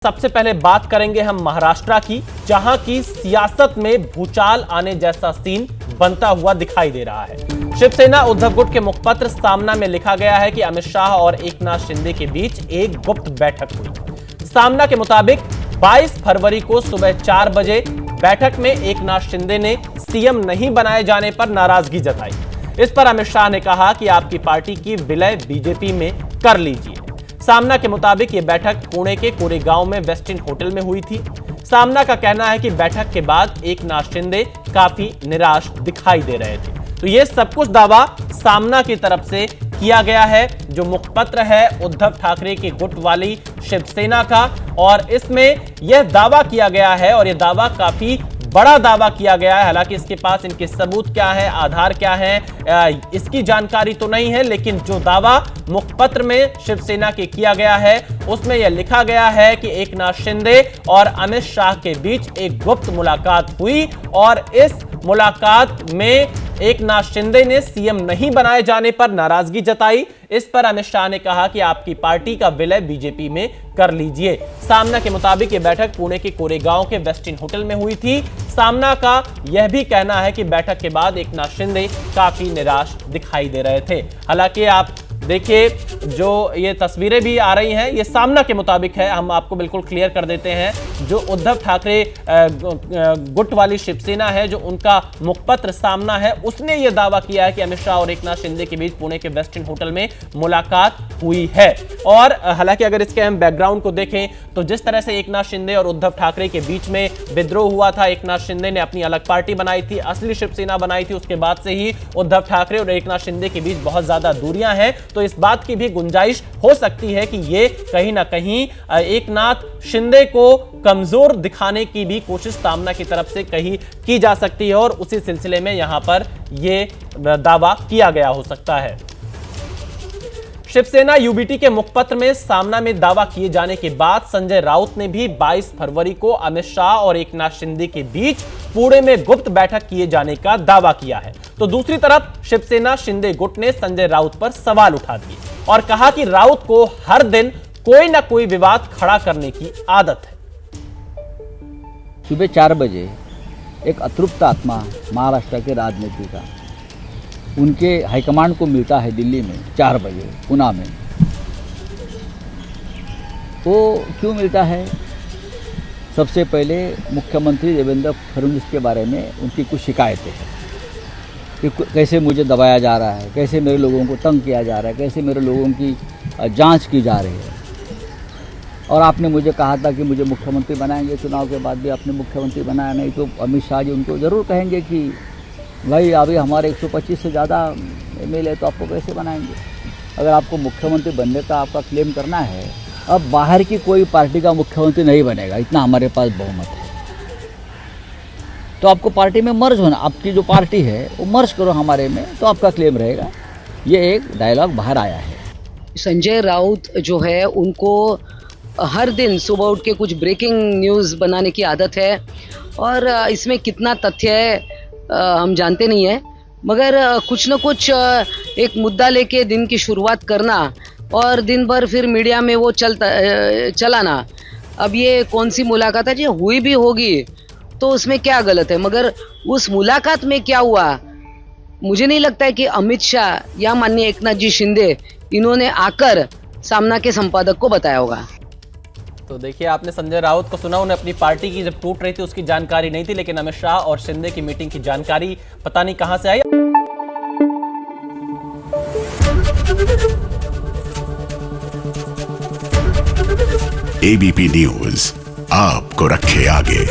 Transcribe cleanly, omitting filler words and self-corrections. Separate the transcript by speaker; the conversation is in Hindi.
Speaker 1: सबसे पहले बात करेंगे हम महाराष्ट्र की, जहां की सियासत में भूचाल आने जैसा सीन बनता हुआ दिखाई दे रहा है। शिवसेना उद्धव गुट के मुखपत्र सामना में लिखा गया है कि अमित शाह और एकनाथ शिंदे के बीच एक गुप्त बैठक हुई। सामना के मुताबिक 22 फरवरी को सुबह 4 बजे बैठक में एकनाथ शिंदे ने सीएम नहीं बनाए जाने पर नाराजगी जताई। इस पर अमित शाह ने कहा कि आपकी पार्टी की विलय बीजेपी में कर लीजिए। सामना के मुताबिक यह बैठक पुणे के कोरेगांव में वेस्टिन होटल में हुई थी। सामना का कहना है कि बैठक के बाद एकनाथ शिंदे काफी निराश दिखाई दे रहे थे। तो यह सब कुछ दावा सामना की तरफ से किया गया है, जो मुखपत्र है उद्धव ठाकरे की गुट वाली शिवसेना का, और इसमें यह दावा किया गया है और यह दावा काफी बड़ा दावा किया गया है। हालांकि इसके पास इनके सबूत क्या है, आधार क्या है, इसकी जानकारी तो नहीं है, लेकिन जो दावा मुखपत्र में शिवसेना के किया गया है उसमें यह लिखा गया है कि एकनाथ शिंदे और अमित शाह के बीच एक गुप्त मुलाकात हुई और इस मुलाकात में एकनाथ शिंदे ने सीएम नहीं बनाए जाने पर नाराजगी जताई। इस पर अमित शाह ने कहा कि आपकी पार्टी का विलय बीजेपी में कर लीजिए। सामना के मुताबिक यह बैठक पुणे के कोरेगांव के वेस्टिन होटल में हुई थी। सामना का यह भी कहना है कि बैठक के बाद एकनाथ शिंदे काफी निराश दिखाई दे रहे थे। हालांकि आप देखिए, जो ये तस्वीरें भी आ रही हैं ये सामना के मुताबिक है। हम आपको बिल्कुल क्लियर कर देते हैं, जो उद्धव ठाकरे गुट वाली शिवसेना है, जो उनका मुखपत्र सामना है, उसने ये दावा किया है कि अमित शाह और एकनाथ शिंदे के बीच पुणे के वेस्टिन होटल में मुलाकात हुई है। और हालांकि अगर इसके हम बैकग्राउंड को देखें तो जिस तरह से एकनाथ शिंदे और उद्धव ठाकरे के बीच में विद्रोह हुआ था, एकनाथ शिंदे ने अपनी अलग पार्टी बनाई थी, असली शिवसेना बनाई थी, उसके बाद से ही उद्धव ठाकरे और एकनाथ शिंदे के बीच बहुत ज्यादा दूरियां हैं। तो इस बात की भी गुंजाइश हो सकती है कि ये कहीं ना कहीं एकनाथ शिंदे को कमजोर दिखाने की भी कोशिश सामना की तरफ से की जा सकती है और उसी सिलसिले में यहां पर यह दावा किया गया हो सकता है। शिवसेना यूबीटी के मुखपत्र में सामना में दावा किए जाने के बाद संजय राउत ने भी 22 फरवरी को अमित शाह और एकनाथ शिंदे के बीच पुणे में गुप्त बैठक किए जाने का दावा किया है। तो दूसरी तरफ शिवसेना शिंदे गुट ने संजय राउत पर सवाल उठा दिए और कहा कि राउत को हर दिन कोई ना कोई विवाद खड़ा करने की आदत है।
Speaker 2: सुबह 4 बजे एक अतृप्त आत्मा महाराष्ट्र के राजनीति का उनके हाईकमांड को मिलता है दिल्ली में 4 बजे पुणे में। वो क्यों मिलता है? सबसे पहले मुख्यमंत्री देवेंद्र फडणवीस के बारे में उनकी कुछ शिकायतें हैं कि कैसे मुझे दबाया जा रहा है, कैसे मेरे लोगों को तंग किया जा रहा है, कैसे मेरे लोगों की जांच की जा रही है। और आपने मुझे कहा था कि मुझे मुख्यमंत्री बनाएंगे, चुनाव के बाद भी आपने मुख्यमंत्री बनाया नहीं, तो अमित शाह जी उनको ज़रूर कहेंगे कि भाई अभी हमारे 125 से ज़्यादा एमएलए तो आपको कैसे बनाएंगे। अगर आपको मुख्यमंत्री बनने का आपका क्लेम करना है, अब बाहर की कोई पार्टी का मुख्यमंत्री नहीं बनेगा, इतना हमारे पास बहुमत है। तो आपको पार्टी में मर्ज होना, आपकी जो पार्टी है वो मर्ज करो हमारे में, तो आपका क्लेम रहेगा। ये एक डायलॉग बाहर आया है।
Speaker 3: संजय राउत जो है उनको हर दिन सुबह उठ के कुछ ब्रेकिंग न्यूज़ बनाने की आदत है और इसमें कितना तथ्य है हम जानते नहीं हैं, मगर कुछ न कुछ एक मुद्दा लेके दिन की शुरुआत करना और दिन भर फिर मीडिया में वो चलाना। अब ये कौन सी मुलाकात है, जो हुई भी होगी तो उसमें क्या गलत है, मगर उस मुलाकात में क्या हुआ, मुझे नहीं लगता है कि अमित शाह या माननीय एकनाथ जी शिंदे इन्होंने आकर सामना के संपादक को बताया होगा।
Speaker 1: तो देखिए, आपने संजय राउत को सुना, उन्हें अपनी पार्टी की जब टूट रही थी उसकी जानकारी नहीं थी, लेकिन अमित शाह और शिंदे की मीटिंग की जानकारी पता नहीं कहां से आई।
Speaker 4: एबीपी न्यूज आपको रखे आगे।